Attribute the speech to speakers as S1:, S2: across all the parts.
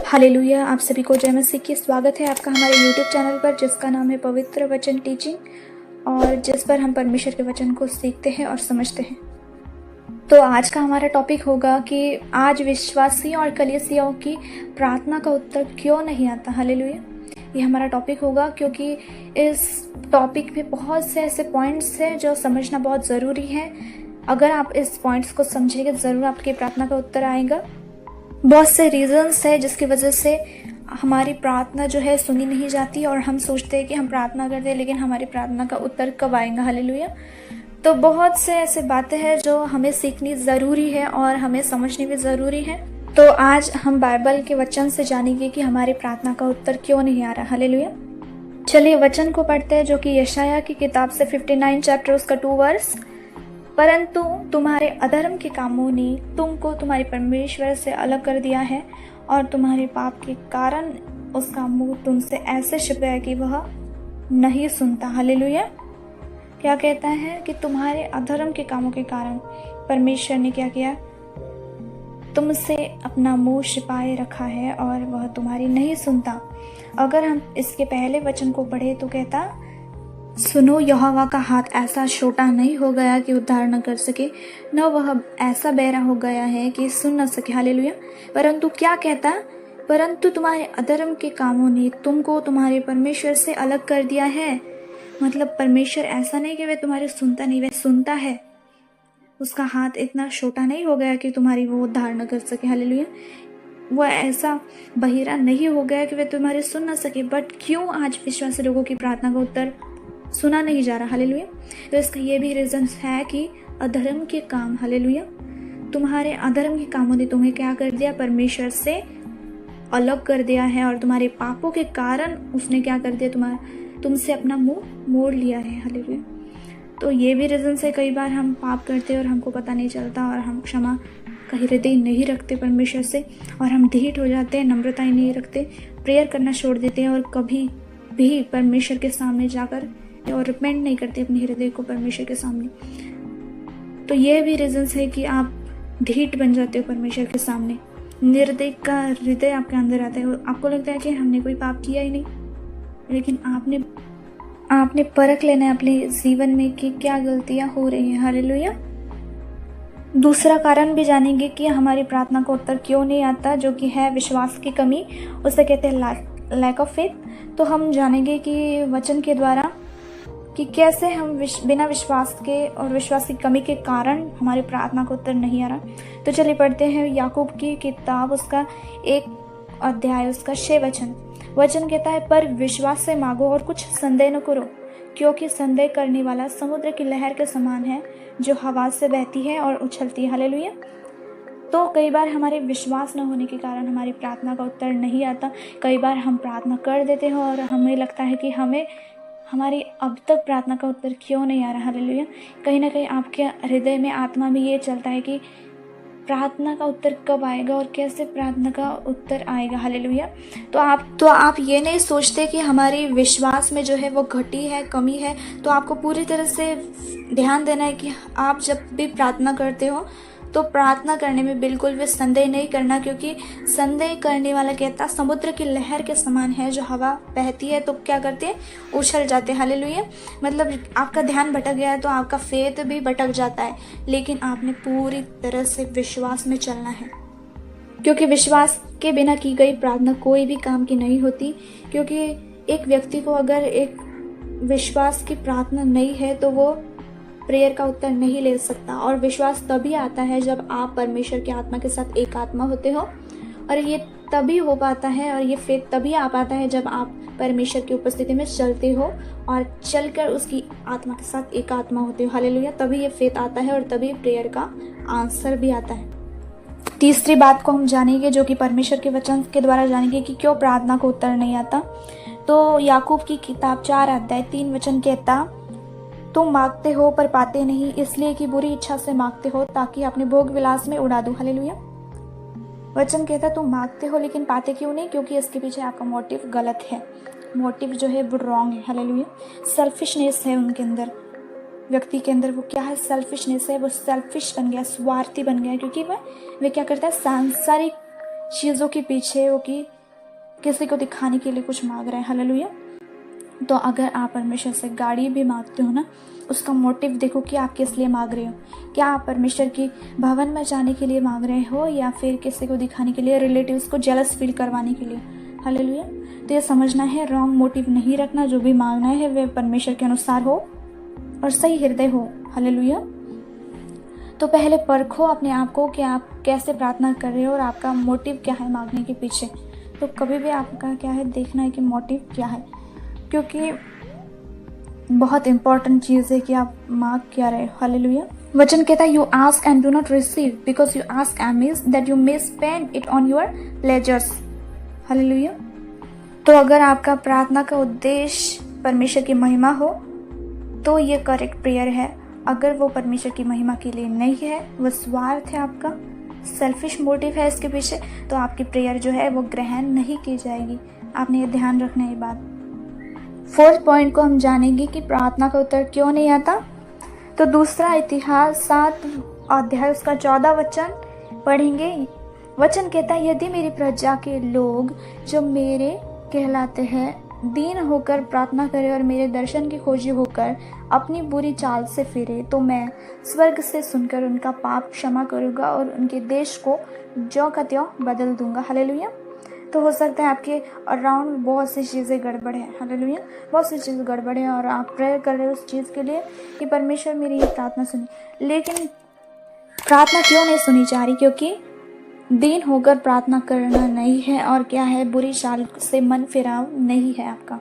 S1: Hallelujah. आप सभी को जय मसीह की स्वागत है आपका हमारे YouTube चैनल पर, जिसका नाम है पवित्र वचन टीचिंग, और जिस पर हम परमेश्वर के वचन को सीखते हैं और समझते हैं। तो आज का हमारा टॉपिक होगा कि आज विश्वासियों और कलीसियाओं की प्रार्थना का उत्तर क्यों नहीं आता। हालेलुया, ये हमारा टॉपिक होगा, क्योंकि इस टॉपिक में बहुत से ऐसे पॉइंट्स हैं जो समझना बहुत ज़रूरी है। अगर आप इस पॉइंट्स को समझेंगे ज़रूर आपकी प्रार्थना का उत्तर आएगा। बहुत से रीजंस है जिसकी वजह से हमारी प्रार्थना जो है सुनी नहीं जाती, और हम सोचते हैं कि हम प्रार्थना करते हैं लेकिन हमारी प्रार्थना का उत्तर कब आएगा। हालेलुया। तो बहुत से ऐसे बातें हैं जो हमें सीखनी ज़रूरी है और हमें समझनी भी ज़रूरी है। तो आज हम बाइबल के वचन से जानेंगे कि हमारी प्रार्थना का उत्तर क्यों नहीं आ रहा। हालेलुया। चलिए वचन को पढ़ते हैं, जो कि यशाया की किताब से 59 चैप्टर उसका 2 वर्स। परंतु तुम्हारे अधर्म के कामों ने तुमको तुम्हारे परमेश्वर से अलग कर दिया है, और तुम्हारे पाप के कारण उसका मुंह तुमसे ऐसे छिप गया कि वह नहीं सुनता। हालेलुया। क्या कहता है कि तुम्हारे अधर्म के कामों के कारण परमेश्वर ने क्या किया, तुमसे अपना मुंह छिपाए रखा है और वह तुम्हारी नहीं सुनता। अगर हम इसके पहले वचन को पढ़े तो कहता, सुनो, यहोवा का हाथ ऐसा छोटा नहीं हो गया कि उद्धार न कर सके, न वह ऐसा बहरा हो गया है कि सुन न सके। हालेलुया। परंतु क्या कहता, परंतु तुम्हारे अधर्म के कामों ने तुमको तुम्हारे परमेश्वर से अलग कर दिया है। मतलब परमेश्वर ऐसा नहीं कि वह तुम्हारे सुनता नहीं, वह सुनता है। उसका हाथ इतना छोटा नहीं हो गया कि तुम्हारी वो उद्धार न कर सके। हालेलुया। वो ऐसा बहिरा नहीं हो गया कि वह तुम्हारे सुन न सके। बट क्यों आज विश्वासी लोगों की प्रार्थना का उत्तर सुना नहीं जा रहा। हालेलुया। तो इसका ये भी रीजन है कि अधर्म के काम। हालेलुया। तुम्हारे अधर्म के कामों ने तुम्हें क्या कर दिया, परमेश्वर से अलग कर दिया है, और तुम्हारे पापों के कारण उसने क्या कर दिया, तुमसे अपना मुंह मोड़ लिया है। हालेलुया। तो ये भी रीजन है, कई बार हम पाप करते हैं और हमको पता नहीं चलता, और हम क्षमा का हृदय नहीं रखते परमेश्वर से, और हम ढीठ हो जाते हैं, नम्रता ही नहीं रखते, प्रेयर करना छोड़ देते हैं, और कभी भी परमेश्वर के सामने जाकर और रिपेंट नहीं करते अपने हृदय को परमेश्वर के सामने। तो ये भी रीजंस है कि आप ढीठ बन जाते हो परमेश्वर के सामने, निर्दय का हृदय आपके अंदर आता है। आपको लगता है कि हमने कोई पाप किया ही नहीं, लेकिन आपने परख लेना है अपने जीवन में कि क्या गलतियां हो रही हैं। हालेलुया। दूसरा कारण भी जानेंगे कि हमारी प्रार्थना का उत्तर क्यों नहीं आता, जो कि है विश्वास की कमी। उसे कहते हैं लैक ऑफ फेथ। तो हम जानेंगे कि वचन के द्वारा कि कैसे हम बिना विश्वास के और विश्वास की कमी के कारण हमारी प्रार्थना का उत्तर नहीं आ रहा। तो चलिए पढ़ते हैं याकूब की किताब उसका 1 अध्याय उसका 6 वचन। वचन कहता है, पर विश्वास से मांगो और कुछ संदेह न करो, क्योंकि संदेह करने वाला समुद्र की लहर के समान है, जो हवा से बहती है और उछलती है। हालेलुया। तो कई बार हमारे विश्वास न होने के कारण हमारी प्रार्थना का उत्तर नहीं आता। कई बार हम प्रार्थना कर देते हैं और हमें लगता है कि हमारी अब तक प्रार्थना का उत्तर क्यों नहीं आ रहा। हालेलुया। कहीं ना कहीं आपके हृदय में, आत्मा में ये चलता है कि प्रार्थना का उत्तर कब आएगा और कैसे प्रार्थना का उत्तर आएगा। हालेलुया। तो आप ये नहीं सोचते कि हमारी विश्वास में जो है वो घटी है, कमी है। तो आपको पूरी तरह से ध्यान देना है कि आप जब भी प्रार्थना करते हो तो प्रार्थना करने में बिल्कुल भी संदेह नहीं करना, क्योंकि संदेह करने वाला कहता समुद्र की लहर के समान है, जो हवा बहती है तो क्या करते हैं, उछल जाते हैं। हालेलुया। मतलब आपका ध्यान भटक गया है तो आपका फेथ भी भटक जाता है, लेकिन आपने पूरी तरह से विश्वास में चलना है, क्योंकि विश्वास के बिना की गई प्रार्थना कोई भी काम की नहीं होती। क्योंकि एक व्यक्ति को अगर एक विश्वास की प्रार्थना नहीं है तो वो प्रेयर का उत्तर नहीं ले सकता। और विश्वास तभी आता है जब आप परमेश्वर की आत्मा के साथ एक आत्मा होते हो, और ये तभी हो पाता है, और ये फेथ तभी आ पाता है जब आप परमेश्वर की उपस्थिति में चलते हो और चलकर उसकी आत्मा के साथ एक आत्मा होते हो। हालेलुया। तभी ये फेथ आता है और तभी प्रेयर का आंसर भी आता है। तीसरी बात को हम जानेंगे, जो कि परमेश्वर के वचन के द्वारा जानेंगे कि क्यों प्रार्थना को उत्तर नहीं आता। तो याकूब की किताब 4 अध्याय 3 वचन कहता, तुम मांगते हो पर पाते नहीं, इसलिए कि बुरी इच्छा से मांगते हो, ताकि अपने भोग विलास में उड़ा दो। हालेलुया। वचन कहता तुम मांगते हो लेकिन पाते क्यों नहीं, क्योंकि इसके पीछे आपका मोटिव गलत है। मोटिव जो है वो रॉन्ग है। हालेलुया। सेल्फिशनेस है उनके अंदर, व्यक्ति के अंदर वो क्या है, सेल्फिशनेस है। वो सेल्फिश बन गया, स्वार्थी बन गया, क्योंकि वह क्या करता है, सांसारिक चीज़ों के पीछे वो की किसी को दिखाने के लिए कुछ मांग रहे हैं। हालेलुया। तो अगर आप परमेश्वर से गाड़ी भी मांगते हो ना, उसका मोटिव देखो कि आप किस लिए मांग रहे हो। क्या आप परमेश्वर की भवन में जाने के लिए मांग रहे हो, या फिर किसी को दिखाने के लिए, रिलेटिव्स को जेलस फील करवाने के लिए। हालेलुया। तो ये समझना है, रॉन्ग मोटिव नहीं रखना। जो भी मांगना है वे परमेश्वर के अनुसार हो और सही हृदय हो। हालेलुया। तो पहले परखो अपने आप को कि आप कैसे प्रार्थना कर रहे हो और आपका मोटिव क्या है मांगने के पीछे। तो कभी भी आपका क्या है, देखना है कि मोटिव क्या है, क्योंकि बहुत इंपॉर्टेंट चीज़ है कि आप मांग क्या रहे हो। हालेलुया। वचन कहता है, you ask and do not receive because you ask amiss that you may spend it on your pleasures. Hallelujah. तो अगर आपका प्रार्थना का उद्देश्य परमेश्वर की महिमा हो तो ये करेक्ट प्रेयर है। अगर वो परमेश्वर की महिमा के लिए नहीं है, वो स्वार्थ है, आपका सेल्फिश मोटिव है इसके पीछे, तो आपकी प्रेयर जो है वो ग्रहण नहीं की जाएगी। आपने ये ध्यान रखना है ये बात। 4th पॉइंट को हम जानेंगे कि प्रार्थना का उत्तर क्यों नहीं आता। तो दूसरा इतिहास 7 अध्याय उसका 14 वचन पढ़ेंगे। वचन कहता है, यदि मेरी प्रजा के लोग जो मेरे कहलाते हैं दीन होकर प्रार्थना करे और मेरे दर्शन की खोजी होकर अपनी बुरी चाल से फिरे, तो मैं स्वर्ग से सुनकर उनका पाप क्षमा करूंगा और उनके देश को ज्यों का त्यों बदल दूंगा। हालेलुया। तो हो सकता है आपके अराउंड बहुत सी चीज़ें गड़बड़ है। हालेलुया। बहुत सी चीज़ें गड़बड़ है और आप प्रेयर कर रहे हो उस चीज़ के लिए कि परमेश्वर मेरी ये प्रार्थना सुनी, लेकिन प्रार्थना क्यों नहीं सुनी जा रही? क्योंकि दीन होकर प्रार्थना करना नहीं है, और क्या है, बुरी चाल से मन फिराव नहीं है आपका।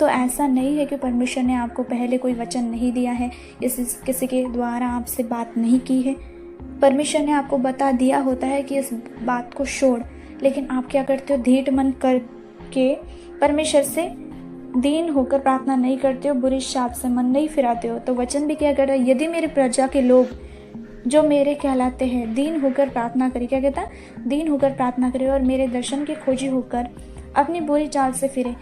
S1: तो ऐसा नहीं है कि परमेश्वर ने आपको पहले कोई वचन नहीं दिया है, किसी के द्वारा आपसे बात नहीं की है। परमेश्वर ने आपको बता दिया होता है कि इस बात को छोड़, लेकिन आप क्या करते हो, ढीठ मन करके परमेश्वर से दीन होकर प्रार्थना नहीं करते हो, बुरी चाल से मन नहीं फिराते हो। तो वचन भी क्या कर रहा है, यदि मेरी प्रजा के लोग जो मेरे कहलाते हैं दीन होकर प्रार्थना करे, क्या कहता है, दीन होकर प्रार्थना करे और मेरे दर्शन की खोजी होकर अपनी बुरी चाल से फिरे।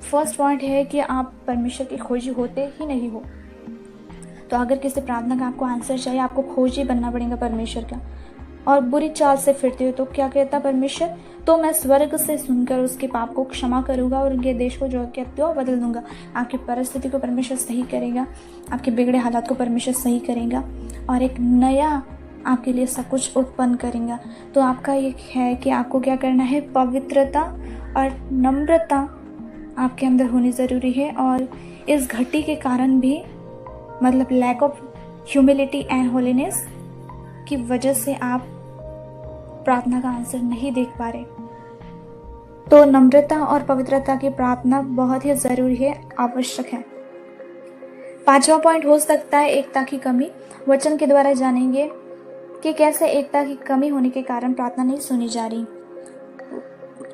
S1: फर्स्ट पॉइंट है कि आप परमेश्वर की खोजी होते ही नहीं हो। तो अगर किसी प्रार्थना का आपको आंसर चाहिए, आपको खोजी बनना पड़ेगा परमेश्वर का, और बुरी चाल से फिरते हो तो क्या कहता परमेश्वर, तो मैं स्वर्ग से सुनकर उसके पाप को क्षमा करूंगा और उनके देश को जो कहते हो बदल दूंगा। आपकी परिस्थिति को परमेश्वर सही करेगा, आपके बिगड़े हालात को परमेश्वर सही करेगा और एक नया आपके लिए सब कुछ उत्पन्न करेगा। तो आपका ये है कि आपको क्या करना है, पवित्रता और नम्रता आपके अंदर होनी ज़रूरी है। और इस घटी के कारण भी, मतलब lack of humility and holiness की वजह से आप प्रार्थना का आंसर नहीं देख पा रहे। तो नम्रता और पवित्रता की प्रार्थना बहुत ही ज़रूरी है, आवश्यक है। 5वां पॉइंट हो सकता है एकता की कमी। वचन के द्वारा जानेंगे कि कैसे एकता की कमी होने के कारण प्रार्थना नहीं सुनी जा रही।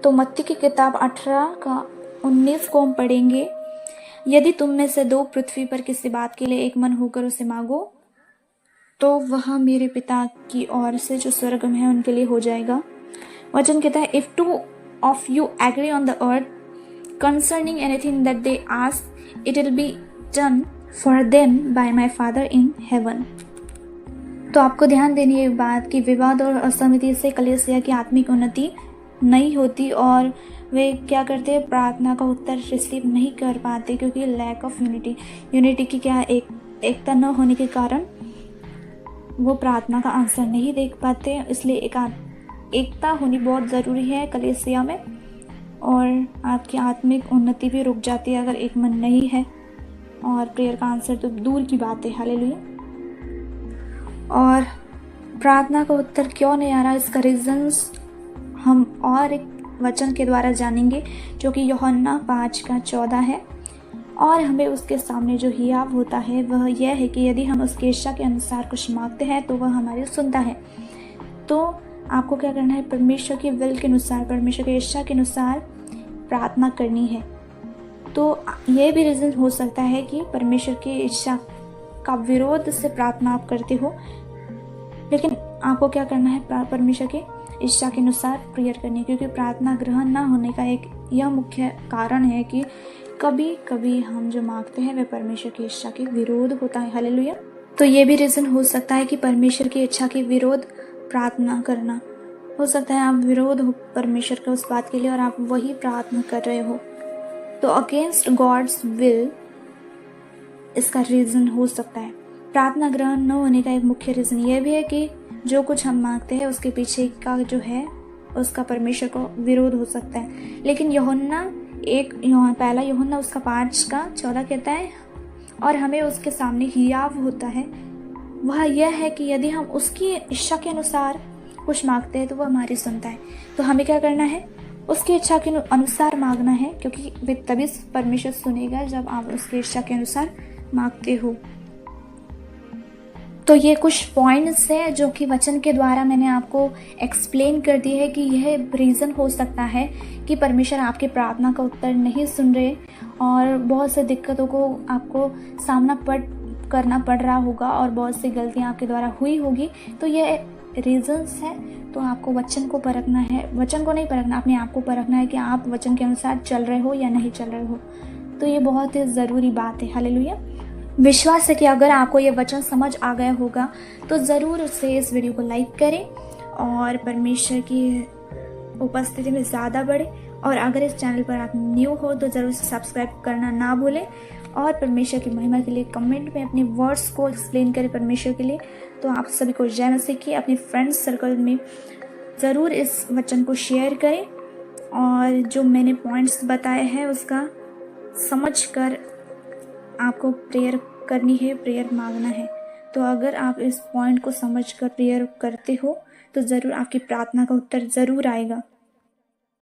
S1: तो मत्ती की किताब 18 का 19 को हम पढ़ेंगे। यदि तुम में से 2 पृथ्वी पर किसी बात के लिए एक मन होकर उसे मांगो तो वह मेरे पिता की ओर से जो स्वर्ग में है उनके लिए हो जाएगा। वचन कहता है, if 2 of you agree on the earth concerning anything that they ask, it will be done for them by my Father in heaven। तो आपको ध्यान देनी है बात कि विवाद और असहमति से कलीसिया की आत्मिक उन्नति नहीं होती, और वे क्या करते हैं, प्रार्थना का उत्तर रिसीव नहीं कर पाते, क्योंकि लैक ऑफ यूनिटी की क्या एकता न होने के कारण वो प्रार्थना का आंसर नहीं देख पाते। इसलिए एकता होनी बहुत ज़रूरी है कलीसिया में, और आपकी आत्मिक उन्नति भी रुक जाती है अगर एक मन नहीं है, और प्रेयर का आंसर तो दूर की बात है। हालेलुया। और प्रार्थना का उत्तर क्यों नहीं आ रहा, इसका रीजंस हम और एक वचन के द्वारा जानेंगे, जो कि यूहन्ना 5 का 14 है। और हमें उसके सामने जो हियाव होता है वह यह है कि यदि हम उसकी इच्छा के अनुसार कुछ मांगते हैं तो वह हमारी सुनता है। तो आपको क्या करना है, परमेश्वर की विल के अनुसार, परमेश्वर की इच्छा के अनुसार प्रार्थना करनी है। तो ये भी रीज़न हो सकता है कि परमेश्वर की इच्छा का विरोध से प्रार्थना आप करते हो, लेकिन आपको क्या करना है, परमेश्वर की इच्छा के अनुसार प्रेयर करनी, क्योंकि प्रार्थना ग्रहण ना होने का एक यह मुख्य कारण है कि कभी कभी हम जो मांगते हैं वह परमेश्वर की इच्छा के विरोध होता है। हालेलुया। तो ये भी रीज़न हो सकता है कि परमेश्वर की इच्छा के विरोध प्रार्थना करना। हो सकता है आप विरोध हो परमेश्वर के उस बात के लिए और आप वही प्रार्थना कर रहे हो। तो अगेंस्ट गॉड्स विल इसका रीज़न हो सकता है। प्रार्थना ग्रहण न होने का एक मुख्य रीज़न ये भी है कि जो कुछ हम मांगते हैं उसके पीछे का जो है उसका परमेश्वर को विरोध हो सकता है। लेकिन पहला यूहन्ना उसका 5:14 कहता है, और हमें उसके सामने हियाव होता है वह यह है कि यदि हम उसकी इच्छा के अनुसार कुछ मांगते हैं तो वह हमारी सुनता है। तो हमें क्या करना है? उसकी इच्छा के अनुसार मांगना है, क्योंकि वे तभी परमेश्वर सुनेगा जब आप उसकी इच्छा के अनुसार मांगते हो। तो ये कुछ पॉइंट्स है जो कि वचन के द्वारा मैंने आपको एक्सप्लेन कर दी है कि यह रीज़न हो सकता है कि परमेश्वर आपकी प्रार्थना का उत्तर नहीं सुन रहे और बहुत से दिक्कतों को आपको सामना करना पड़ रहा होगा और बहुत सी गलतियां आपके द्वारा हुई होगी। तो ये रीजंस है। तो आपको वचन को परखना है, वचन को नहीं परखना, अपने आप को परखना है कि आप वचन के अनुसार चल रहे हो या नहीं चल रहे हो। तो ये बहुत ही ज़रूरी बात है। हालेलुया। विश्वास है कि अगर आपको ये वचन समझ आ गया होगा तो ज़रूर उससे इस वीडियो को लाइक करें और परमेश्वर की उपस्थिति में ज़्यादा बढ़े। और अगर इस चैनल पर आप न्यू हो तो ज़रूर सब्सक्राइब करना ना भूलें और परमेश्वर की महिमा के लिए कमेंट में अपने वर्ड्स को एक्सप्लेन करें परमेश्वर के लिए। तो आप सभी को जय मसीह की। अपने फ्रेंड्स सर्कल में ज़रूर इस वचन को शेयर करें और जो मैंने पॉइंट्स बताए हैं उसका समझ कर आपको प्रेयर करनी है, प्रेयर मांगना है। तो अगर आप इस पॉइंट को समझ कर प्रेयर करते हो तो ज़रूर आपकी प्रार्थना का उत्तर ज़रूर आएगा।